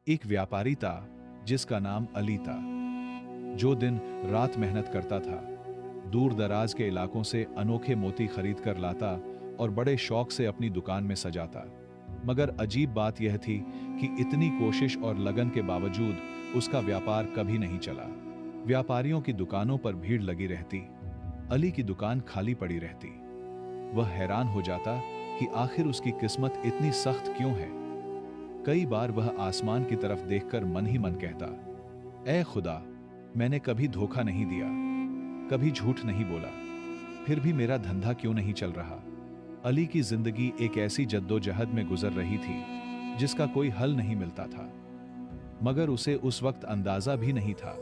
एक व्यापारी था जिसका नाम अली था, जो दिन रात मेहनत करता था। दूर दराज के इलाकों से अनोखे मोती खरीद कर लाता और बड़े शौक से अपनी दुकान में सजाता। मगर अजीब बात यह थी कि इतनी कोशिश और लगन के बावजूद उसका व्यापार कभी नहीं चला। व्यापारियों की दुकानों पर भीड़ लगी रहती, अली की दुकान खाली पड़ी रहती। वह हैरान हो जाता कि आखिर उसकी किस्मत इतनी सख्त क्यों है। कई बार वह आसमान की तरफ देखकर मन ही मन कहता, ऐ खुदा, मैंने कभी धोखा नहीं दिया, कभी झूठ नहीं बोला, फिर भी मेरा धंधा क्यों नहीं चल रहा। अली की जिंदगी एक ऐसी जद्दोजहद में गुजर रही थी जिसका कोई हल नहीं मिलता था। मगर उसे उस वक्त अंदाजा भी नहीं था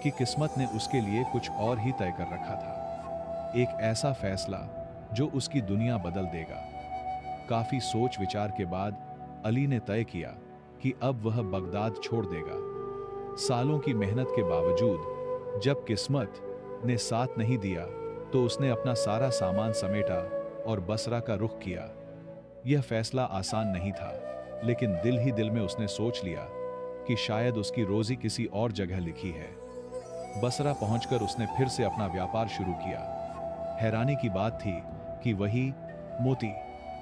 कि किस्मत ने उसके लिए कुछ और ही तय कर रखा था, एक ऐसा फैसला जो उसकी दुनिया बदल देगा। काफी सोच विचार के बाद अली ने तय किया कि अब वह बगदाद छोड़ देगा। सालों की मेहनत के बावजूद जब किस्मत ने साथ नहीं दिया तो उसने अपना सारा सामान समेटा और बसरा का रुख किया। यह फैसला आसान नहीं था, लेकिन दिल ही दिल में उसने सोच लिया कि शायद उसकी रोजी किसी और जगह लिखी है। बसरा पहुंचकर उसने फिर से अपना व्यापार शुरू किया। हैरानी की बात थी कि वही मोती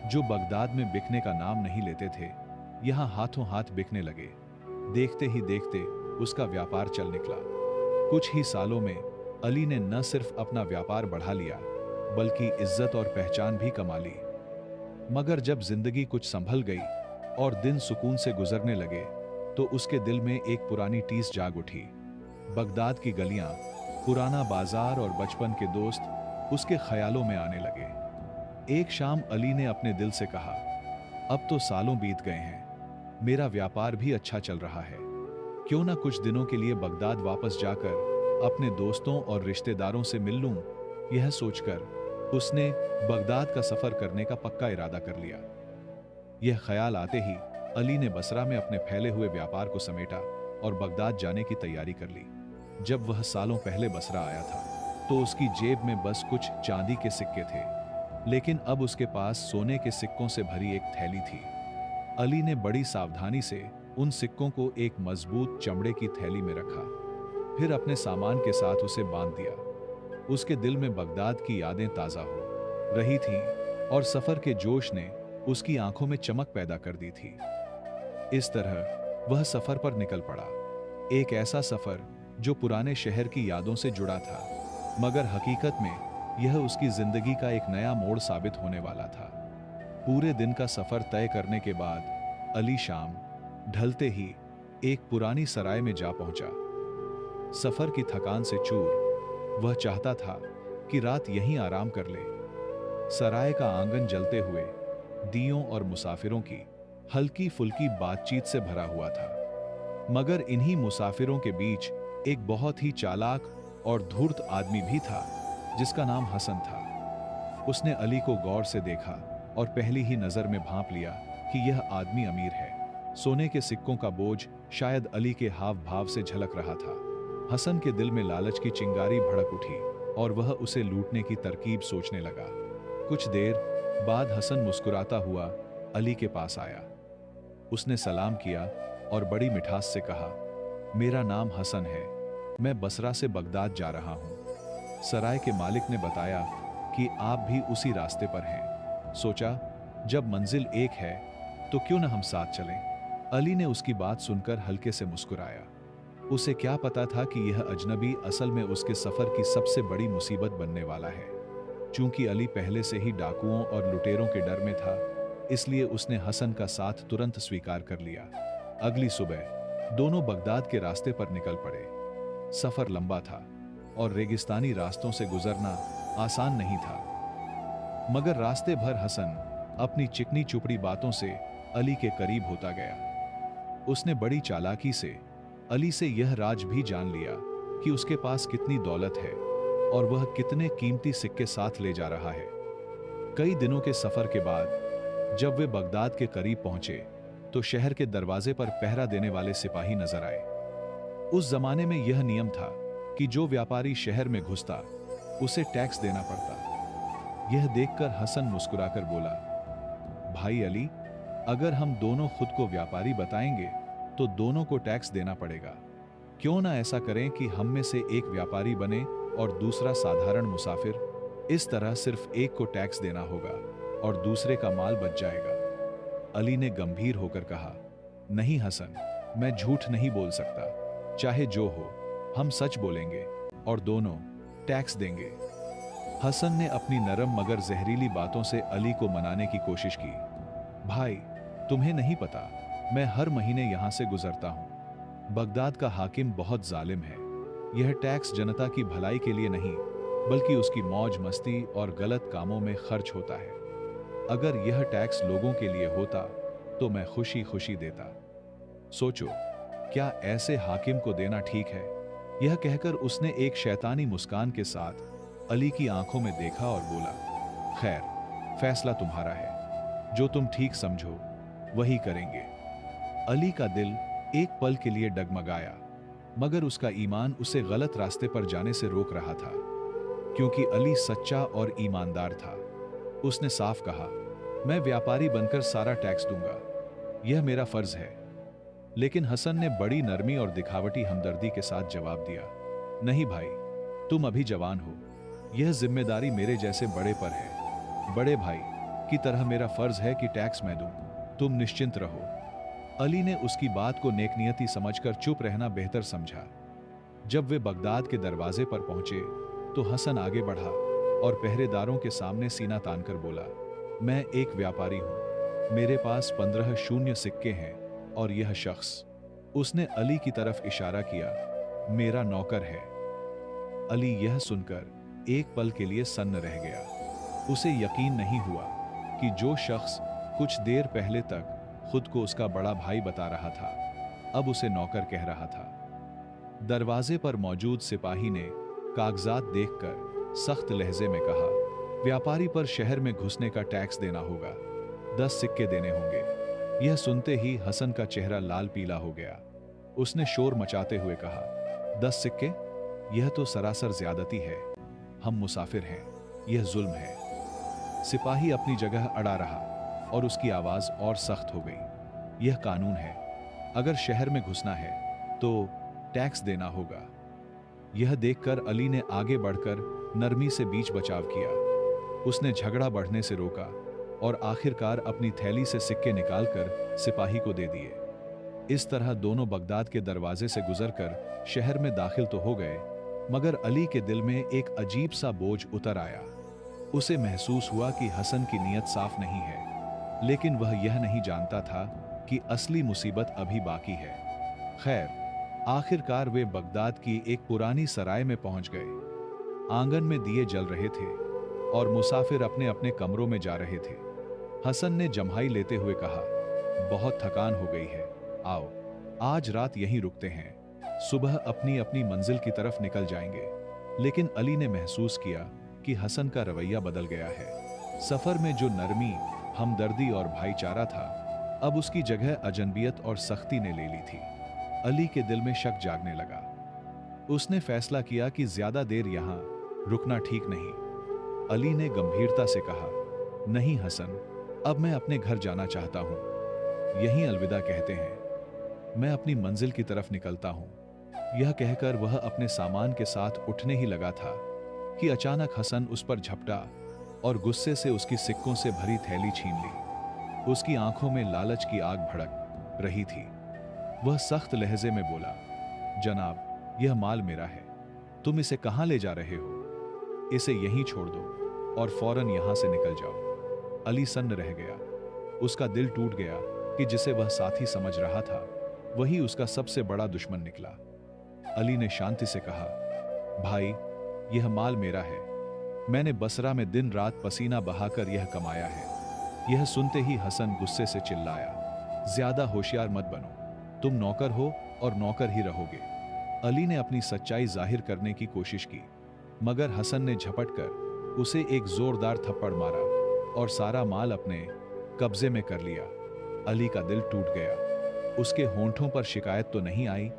जो बगदाद में बिकने का नाम नहीं लेते थे, यहां हाथों हाथ बिकने लगे। देखते ही देखते उसका व्यापार चल निकला। कुछ ही सालों में अली ने न सिर्फ अपना व्यापार बढ़ा लिया, बल्कि इज्जत और पहचान भी कमा ली। मगर जब जिंदगी कुछ संभल गई और दिन सुकून से गुजरने लगे, तो उसके दिल में एक पुरानी टीस जाग उठी। बगदाद की गलियां, पुराना बाजार और बचपन के दोस्त उसके ख्यालों में आने लगे। एक शाम अली ने अपने दिल से कहा, अब तो सालों बीत गए हैं, मेरा व्यापार भी अच्छा चल रहा है, क्यों ना कुछ दिनों के लिए बगदाद वापस जाकर अपने दोस्तों और रिश्तेदारों से मिल लूं। यह सोचकर उसने बगदाद का सफर करने का पक्का इरादा कर लिया। यह ख्याल आते ही अली ने बसरा में अपने फैले हुए व्यापार को समेटा और बगदाद जाने की तैयारी कर ली। जब वह सालों पहले बसरा आया था तो उसकी जेब में बस कुछ चांदी के सिक्के थे, लेकिन अब उसके पास सोने के सिक्कों से भरी एक थैली थी। अली ने बड़ी सावधानी से उन सिक्कों को एक मजबूत चमड़े की थैली में रखा, फिर अपने सामान के साथ उसे बांध दिया। उसके दिल में बगदाद की यादें ताजा हो रही थीं और सफर के जोश ने उसकी आंखों में चमक पैदा कर दी थी। इस तरह वह सफर पर निकल पड़ा, एक ऐसा सफर जो पुराने शहर की यादों से जुड़ा था, मगर हकीकत में यह उसकी जिंदगी का एक नया मोड़ साबित होने वाला था। पूरे दिन का सफर तय करने के बाद अली शाम ढलते ही एक पुरानी सराय में जा पहुंचा। सफर की थकान से चूर वह चाहता था कि रात यहीं आराम कर ले। सराय का आंगन जलते हुए दियों और मुसाफिरों की हल्की फुल्की बातचीत से भरा हुआ था। मगर इन्हीं मुसाफिरों के बीच एक बहुत ही चालाक और धूर्त आदमी भी था जिसका नाम हसन था। उसने अली को गौर से देखा और पहली ही नजर में भांप लिया कि यह आदमी अमीर है। सोने के सिक्कों का बोझ शायद अली के हाव भाव से झलक रहा था। हसन के दिल में लालच की चिंगारी भड़क उठी और वह उसे लूटने की तरकीब सोचने लगा। कुछ देर बाद हसन मुस्कुराता हुआ अली के पास आया। उसने सलाम किया और बड़ी मिठास से कहा, मेरा नाम हसन है, मैं बसरा से बगदाद जा रहा हूं। सराय के मालिक ने बताया कि आप भी उसी रास्ते पर हैं। सोचा जब मंजिल एक है तो क्यों न हम साथ चलें। अली ने उसकी बात सुनकर हल्के से मुस्कुराया। उसे क्या पता था कि यह अजनबी असल में उसके सफर की सबसे बड़ी मुसीबत बनने वाला है। चूंकि अली पहले से ही डाकुओं और लुटेरों के डर में था, इसलिए उसने हसन का साथ तुरंत स्वीकार कर लिया। अगली सुबह दोनों बगदाद के रास्ते पर निकल पड़े। सफर लंबा था और रेगिस्तानी रास्तों से गुजरना आसान नहीं था, मगर रास्ते भर हसन अपनी चिकनी चुपड़ी बातों से अली के करीब होता गया। उसने बड़ी चालाकी से अली से यह राज भी जान लिया कि उसके पास कितनी दौलत है और वह कितने कीमती सिक्के साथ ले जा रहा है। कई दिनों के सफर के बाद जब वे बगदाद के करीब पहुंचे तो शहर के दरवाजे पर पहरा देने वाले सिपाही नजर आए। उस जमाने में यह नियम था कि जो व्यापारी शहर में घुसता उसे टैक्स देना पड़ता। यह देखकर हसन मुस्कुराकर बोला, भाई अली, अगर हम दोनों खुद को व्यापारी बताएंगे तो दोनों को टैक्स देना पड़ेगा। क्यों ना ऐसा करें कि हम में से एक व्यापारी बने और दूसरा साधारण मुसाफिर। इस तरह सिर्फ एक को टैक्स देना होगा और दूसरे का माल बच जाएगा। अली ने गंभीर होकर कहा, नहीं हसन, मैं झूठ नहीं बोल सकता। चाहे जो हो, हम सच बोलेंगे और दोनों टैक्स देंगे। हसन ने अपनी नरम मगर जहरीली बातों से अली को मनाने की कोशिश की। भाई, तुम्हें नहीं पता, मैं हर महीने यहां से गुजरता हूं। बगदाद का हाकिम बहुत जालिम है। यह टैक्स जनता की भलाई के लिए नहीं, बल्कि उसकी मौज मस्ती और गलत कामों में खर्च होता है। अगर यह टैक्स लोगों के लिए होता तो मैं खुशी खुशी देता। सोचो, क्या ऐसे हाकिम को देना ठीक है? यह कहकर उसने एक शैतानी मुस्कान के साथ अली की आंखों में देखा और बोला, खैर, फैसला तुम्हारा है। जो तुम ठीक समझो वही करेंगे। अली का दिल एक पल के लिए डगमगाया, मगर उसका ईमान उसे गलत रास्ते पर जाने से रोक रहा था, क्योंकि अली सच्चा और ईमानदार था। उसने साफ कहा, मैं व्यापारी बनकर सारा टैक्स दूंगा, यह मेरा फर्ज है। लेकिन हसन ने बड़ी नरमी और दिखावटी हमदर्दी के साथ जवाब दिया, नहीं भाई, तुम अभी जवान हो। यह जिम्मेदारी मेरे जैसे बड़े पर है। बड़े भाई की तरह मेरा फर्ज है कि टैक्स मैं दूं। तुम निश्चिंत रहो। अली ने उसकी बात को नेकनियती समझकर चुप रहना बेहतर समझा। जब वे बगदाद के दरवाजे पर पहुंचे तो हसन आगे बढ़ा और पहरेदारों के सामने सीना तानकर बोला, मैं एक व्यापारी हूं। मेरे पास 15 शून्य सिक्के हैं और यह शख्स, उसने अली की तरफ इशारा किया, मेरा नौकर है। अली यह सुनकर एक पल के लिए सन्न रह गया। उसे यकीन नहीं हुआ कि जो शख्स कुछ देर पहले तक खुद को उसका बड़ा भाई बता रहा था, अब उसे नौकर कह रहा था। दरवाजे पर मौजूद सिपाही ने कागजात देखकर सख्त लहजे में कहा, व्यापारी पर शहर में घुसने का टैक्स देना होगा, 10 सिक्के देने होंगे। यह सुनते ही हसन का चेहरा लाल पीला हो गया। उसने शोर मचाते हुए कहा, 10 सिक्के? यह तो सरासर ज्यादती है। हम मुसाफिर हैं, यह जुल्म है। सिपाही अपनी जगह अड़ा रहा और उसकी आवाज और सख्त हो गई, यह कानून है। अगर शहर में घुसना है तो टैक्स देना होगा। यह देखकर अली ने आगे बढ़कर नरमी से बीच बचाव किया। उसने झगड़ा बढ़ने से रोका और आखिरकार अपनी थैली से सिक्के निकालकर सिपाही को दे दिए। इस तरह दोनों बगदाद के दरवाजे से गुजरकर शहर में दाखिल तो हो गए, मगर अली के दिल में एक अजीब सा बोझ उतर आया। उसे महसूस हुआ कि हसन की नीयत साफ नहीं है, लेकिन वह यह नहीं जानता था कि असली मुसीबत अभी बाकी है। खैर, आखिरकार वे बगदाद की एक पुरानी सराय में पहुंच गए। आंगन में दिए जल रहे थे और मुसाफिर अपने अपने कमरों में जा रहे थे। हसन ने जम्हाई लेते हुए कहा, बहुत थकान हो गई है, आओ आज रात यहीं रुकते हैं, सुबह अपनी अपनी मंजिल की तरफ निकल जाएंगे। लेकिन अली ने महसूस किया कि हसन का रवैया बदल गया है। सफर में जो नरमी, हमदर्दी और भाईचारा था, अब उसकी जगह अजनबियत और सख्ती ने ले ली थी। अली के दिल में शक जागने लगा। उसने फैसला किया कि ज्यादा देर यहां रुकना ठीक नहीं। अली ने गंभीरता से कहा, नहीं हसन, अब मैं अपने घर जाना चाहता हूं। यहीं अलविदा कहते हैं। मैं अपनी मंजिल की तरफ निकलता हूं। यह कहकर वह अपने सामान के साथ उठने ही लगा था कि अचानक हसन उस पर झपटा और गुस्से से उसकी सिक्कों से भरी थैली छीन ली। उसकी आंखों में लालच की आग भड़क रही थी। वह सख्त लहजे में बोला, जनाब, यह माल मेरा है, तुम इसे कहां ले जा रहे हो? इसे यहीं छोड़ दो और फौरन यहां से निकल जाओ। अली सन्न रह गया। उसका दिल टूट गया कि जिसे वह साथी समझ रहा था, वही उसका सबसे बड़ा दुश्मन निकला। अली ने शांति से कहा, भाई, यह माल मेरा है। मैंने बसरा में दिन रात पसीना बहाकर यह कमाया है। यह सुनते ही हसन गुस्से से चिल्लाया, ज्यादा होशियार मत बनो, तुम नौकर हो और नौकर ही रहोगे। अली ने अपनी सच्चाई जाहिर करने की कोशिश की, मगर हसन ने झपटकर उसे एक जोरदार थप्पड़ मारा और सारा माल अपने कब्जे में कर लिया। अली का दिल टूट गया। उसके होंठों पर शिकायत तो नहीं आई,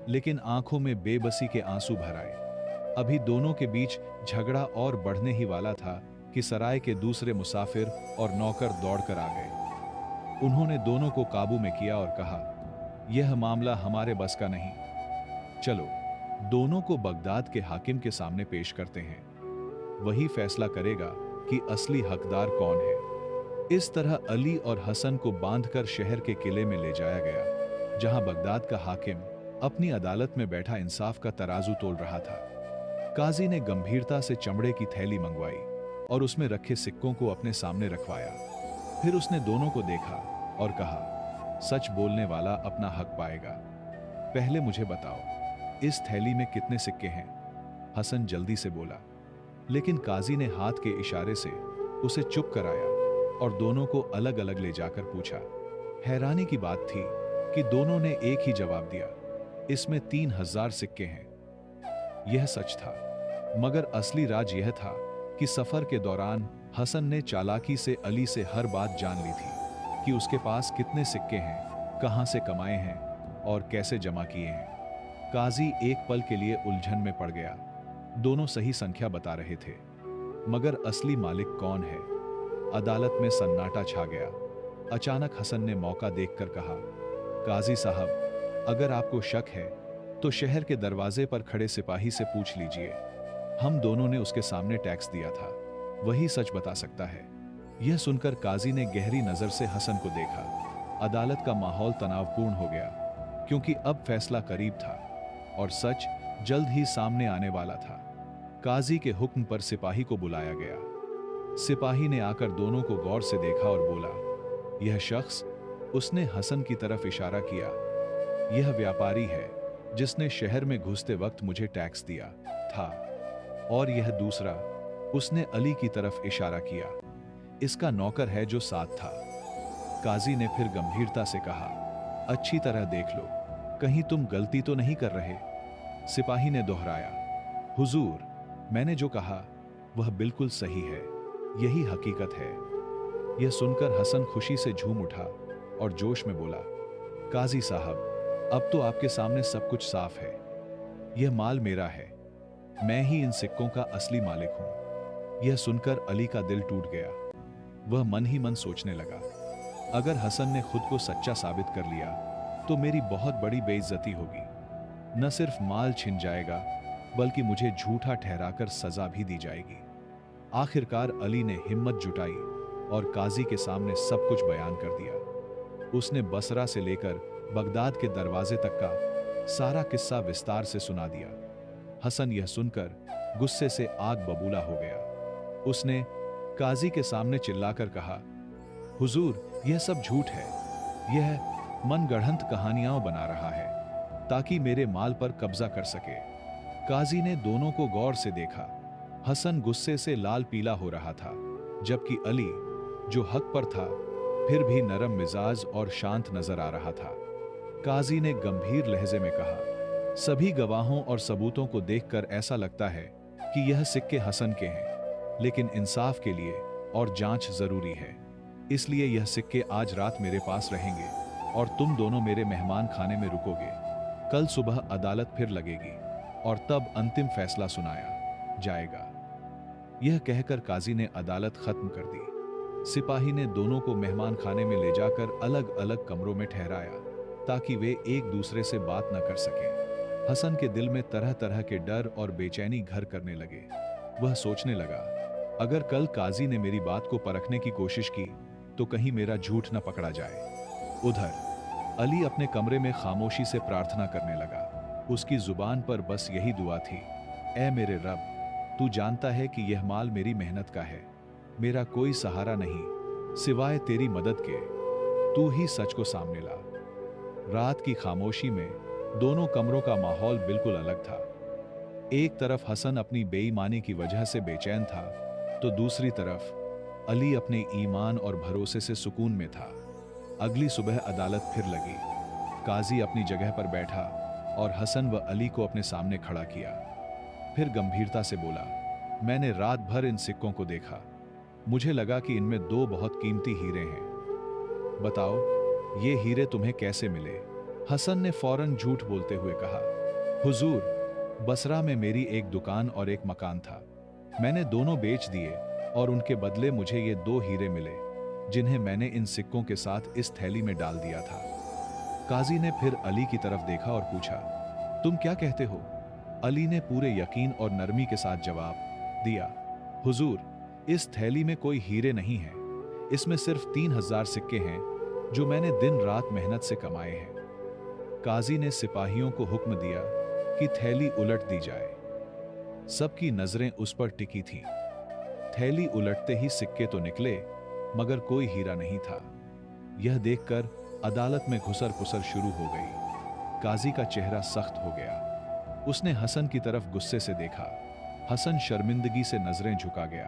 लेकिन आंखों में बेबसी के आंसू भर आए। अभी दोनों के बीच झगड़ा और बढ़ने ही वाला था कि सराय के दूसरे मुसाफिर और नौकर दौड़कर आ गए। उन्होंने दोनों को काबू में किया और कहा, यह मामला हमारे बस का नहीं। चलो दोनों को बगदाद के हाकिम के सामने पेश करते हैं, वही फैसला करेगा कि असली हकदार कौन है। इस तरह अली और हसन को बांधकर शहर के किले में ले जाया गया, जहां बगदाद का हाकिम अपनी अदालत में बैठा इंसाफ का तराजू तोल रहा था। काजी ने गंभीरता से चमड़े की थैली मंगवाई और उसमें रखे सिक्कों को अपने सामने रखवाया। फिर उसने दोनों को देखा और कहा, सच बोलने वाला अपना हक पाएगा। पहले मुझे बताओ, इस थैली में कितने सिक्के हैं? हसन जल्दी से बोला, लेकिन काजी ने हाथ के इशारे से उसे चुप कराया और दोनों को अलग अलग ले जाकर पूछा। हैरानी की बात थी कि दोनों ने एक ही जवाब दिया, इसमें 3000 सिक्के हैं। यह सच था, मगर असली राज यह था कि सफर के दौरान हसन ने चालाकी से अली से हर बात जान ली थी कि उसके पास कितने सिक्के हैं, कहां से कमाए हैं और कैसे जमा किए हैं। काजी एक पल के लिए उलझन में पड़ गया। दोनों सही संख्या बता रहे थे, मगर असली मालिक कौन है? अदालत में सन्नाटा छा गया। अचानक हसन ने मौका देखकर कहा, काजी साहब, अगर आपको शक है तो शहर के दरवाजे पर खड़े सिपाही से पूछ लीजिए। हम दोनों ने उसके सामने टैक्स दिया था, वही सच बता सकता है। यह सुनकर काजी ने गहरी नजर से हसन को देखा। अदालत का माहौल तनावपूर्ण हो गया, क्योंकि अब फैसला करीब था और सच जल्द ही सामने आने वाला था। काजी के हुक्म पर सिपाही को बुलाया गया। सिपाही ने आकर दोनों को गौर से देखा और बोला, यह शख्स, उसने हसन की तरफ इशारा किया, यह व्यापारी है जिसने शहर में घुसते वक्त मुझे टैक्स दिया था। और यह दूसरा, उसने अली की तरफ इशारा किया, इसका नौकर है जो साथ था। काजी ने फिर गंभीरता से कहा, अच्छी तरह देख लो, कहीं तुम गलती तो नहीं कर रहे? सिपाही ने दोहराया, हुजूर, मैंने जो कहा वह बिल्कुल सही है, यही हकीकत है। यह सुनकर हसन खुशी से झूम उठा और जोश में बोला, काजी साहब, अब तो आपके सामने सब कुछ साफ है। यह माल मेरा है, मैं ही इन सिक्कों का असली मालिक हूं। यह सुनकर अली का दिल टूट गया। वह मन ही मन सोचने लगा, अगर हसन ने खुद को सच्चा साबित कर लिया तो मेरी बहुत बड़ी बेइज्जती होगी। न सिर्फ माल छिन जाएगा, बल्कि मुझे झूठा ठहराकर सजा भी दी जाएगी। आखिरकार अली ने हिम्मत जुटाई और काजी के सामने सब कुछ बयान कर दिया। उसने बसरा से लेकर बगदाद के दरवाजे तक का सारा किस्सा विस्तार से सुना दिया। हसन यह सुनकर गुस्से से आग बबूला हो गया। उसने काजी के सामने चिल्लाकर कहा, हुजूर, यह सब झूठ है। यह मनगढ़ंत कहानियां बना रहा है ताकि मेरे माल पर कब्जा कर सके। काजी ने दोनों को गौर से देखा। हसन गुस्से से लाल पीला हो रहा था, जबकि अली, जो हक पर था, फिर भी नरम मिजाज और शांत नजर आ रहा था। काजी ने गंभीर लहजे में कहा, सभी गवाहों और सबूतों को देखकर ऐसा लगता है कि यह सिक्के हसन के हैं, लेकिन इंसाफ के लिए और जांच जरूरी है। इसलिए यह सिक्के आज रात मेरे पास रहेंगे और तुम दोनों मेरे मेहमान खाने में रुकोगे। कल सुबह अदालत फिर लगेगी और तब अंतिम फैसला सुनाया जाएगा। यह कहकर काजी ने अदालत खत्म कर दी। सिपाही ने दोनों को मेहमान खाने में ले जाकर अलग अलग कमरों में ठहराया ताकि वे एक दूसरे से बात न कर सकें। हसन के दिल में तरह तरह के डर और बेचैनी घर करने लगे। वह सोचने लगा, अगर कल काजी ने मेरी बात को परखने की कोशिश की तो कहीं मेरा झूठ न पकड़ा जाए। उधर अली अपने कमरे में खामोशी से प्रार्थना करने लगा। उसकी जुबान पर बस यही दुआ थी, ऐ मेरे रब, तू जानता है कि यह माल मेरी मेहनत का है। मेरा कोई सहारा नहीं सिवाय तेरी मदद के। तू ही सच को सामने ला। रात की खामोशी में दोनों कमरों का माहौल बिल्कुल अलग था। एक तरफ हसन अपनी बेईमानी की वजह से बेचैन था, तो दूसरी तरफ अली अपने ईमान और भरोसे से सुकून में था। अगली सुबह अदालत फिर लगी। काजी अपनी जगह पर बैठा और हसन व अली को अपने सामने खड़ा किया। फिर गंभीरता से बोला, मैंने रात भर इन सिक्कों को देखा। मुझे लगा कि इनमें 2 बहुत कीमती हीरे हैं। बताओ, ये हीरे तुम्हें कैसे मिले? हसन ने फौरन झूठ बोलते हुए कहा, हुजूर, बसरा में मेरी एक दुकान और एक मकान था। मैंने दोनों बेच दिए और उनके बदले मुझे ये 2 हीरे मिले, जिन्हें मैंने इन सिक्कों के साथ इस थैली में डाल दिया था। काजी ने फिर अली की तरफ देखा और पूछा, तुम क्या कहते हो? अली ने पूरे यकीन और नरमी के साथ जवाब दिया, हुजूर, इस थैली में कोई हीरे नहीं है, इसमें सिर्फ 3000 सिक्के हैं जो मैंने दिन रात मेहनत से कमाए हैं। काजी ने सिपाहियों को हुक्म दिया कि थैली उलट दी जाए। सबकी नजरें उस पर टिकी थीं। थैली उलटते ही सिक्के तो निकले, मगर कोई हीरा नहीं था। यह देखकर अदालत में घुसर पुसर शुरू हो गई। काजी का चेहरा सख्त हो गया। उसने हसन की तरफ गुस्से से देखा। हसन शर्मिंदगी से नजरें झुका गया।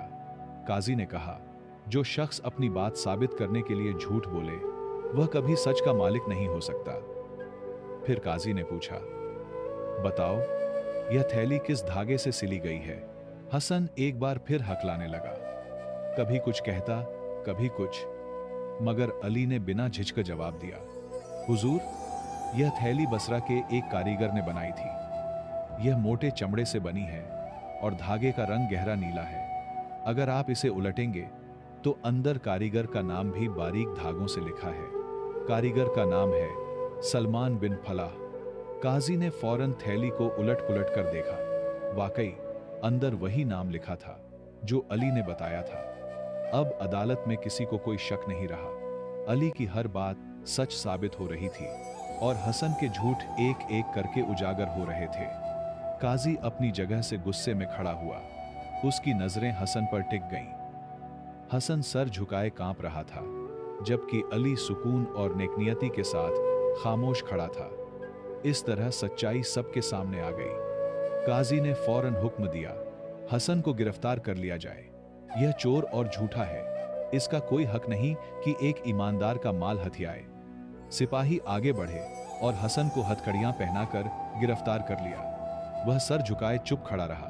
काजी ने कहा, जो शख्स अपनी बात साबित करने के लिए झूठ बोले, वह कभी सच का मालिक नहीं हो सकता। फिर काजी ने पूछा, बताओ, यह थैली किस धागे से सिली गई है? हसन एक बार फिर हकलाने लगा। कभी कुछ कहता, कभी कुछ, मगर अली ने बिना झिझक जवाब दिया, हुजूर, यह थैली बसरा के एक कारीगर ने बनाई थी। यह मोटे चमड़े से बनी है और धागे का रंग गहरा नीला है। अगर आप इसे उलटेंगे तो अंदर कारीगर का नाम भी बारीक धागों से लिखा है। कारीगर का नाम है सलमान बिन फलाह। काजी ने फौरन थैली को उलट पुलट कर देखा। वाकई अंदर वही नाम लिखा था जो अली ने बताया था। अब अदालत में किसी को कोई शक नहीं रहा। अली की हर बात सच साबित हो रही थी और हसन के झूठ एक एक करके उजागर हो रहे थे। काजी अपनी जगह से गुस्से में खड़ा हुआ। उसकी नजरें हसन पर टिक गईं। हसन सर झुकाए कांप रहा था, जबकि अली सुकून और नेकनियती के साथ खामोश खड़ा था। इस तरह सच्चाई सबके सामने आ गई। काजी ने फौरन हुक्म दिया, हसन को गिरफ्तार कर लिया जाए। यह चोर और झूठा है। इसका कोई हक नहीं कि एक ईमानदार का माल हथियाए। सिपाही आगे बढ़े और हसन को हथकड़ियां पहनाकर गिरफ्तार कर लिया। वह सर झुकाए चुप खड़ा रहा,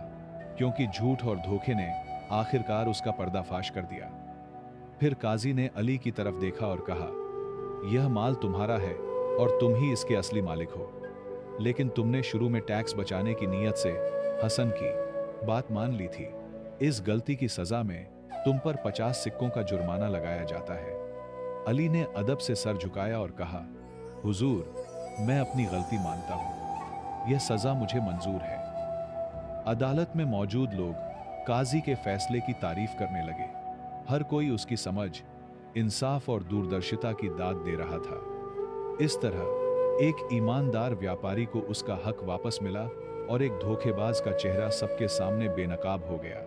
क्योंकि झूठ और धोखे ने आखिरकार उसका पर्दाफाश कर दिया। फिर काजी ने अली की तरफ देखा और कहा, यह माल तुम्हारा है और तुम ही इसके असली मालिक हो। लेकिन तुमने शुरू में टैक्स बचाने की नीयत से हसन की बात मान ली थी। इस गलती की सजा में तुम पर 50 सिक्कों का जुर्माना लगाया जाता है। अली ने अदब से सर झुकाया और कहा, हुजूर, मैं अपनी गलती मानता हूं। यह सजा मुझे मंजूर है। अदालत में मौजूद लोग काजी के फैसले की तारीफ करने लगे। हर कोई उसकी समझ, इंसाफ और दूरदर्शिता की दाद दे रहा था। इस तरह एक ईमानदार व्यापारी को उसका हक वापस मिला और एक धोखेबाज का चेहरा सबके सामने बेनकाब हो गया।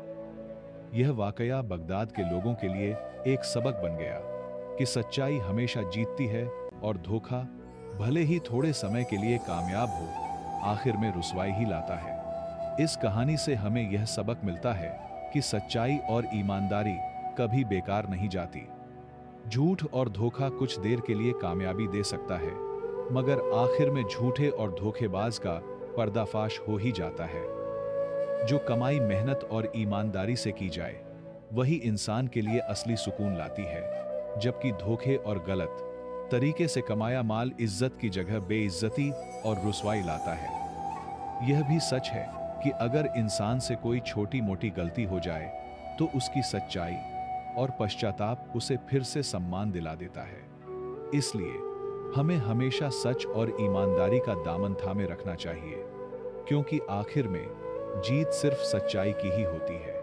यह वाकया बगदाद के लोगों के लिए एक सबक बन गया कि सच्चाई हमेशा जीतती है और धोखा, भले ही थोड़े समय के लिए कामयाब हो, आखिर में रुसवाई ही लाता है। इस कहानी से हमें यह सबक मिलता है कि सच्चाई और ईमानदारी कभी बेकार नहीं जाती। झूठ और धोखा कुछ देर के लिए कामयाबी दे सकता है, मगर आखिर में झूठे और धोखेबाज का पर्दाफाश हो ही जाता है। जो कमाई मेहनत और ईमानदारी से की जाए, वही इंसान के लिए असली सुकून लाती है, जबकि धोखे और गलत तरीके से कमाया माल इज्जत की जगह बेइज्जती और रुसवाई लाता है। यह भी सच है कि अगर इंसान से कोई छोटी मोटी गलती हो जाए तो उसकी सच्चाई और पश्चाताप उसे फिर से सम्मान दिला देता है। इसलिए हमें हमेशा सच और ईमानदारी का दामन थामे रखना चाहिए, क्योंकि आखिर में जीत सिर्फ सच्चाई की ही होती है।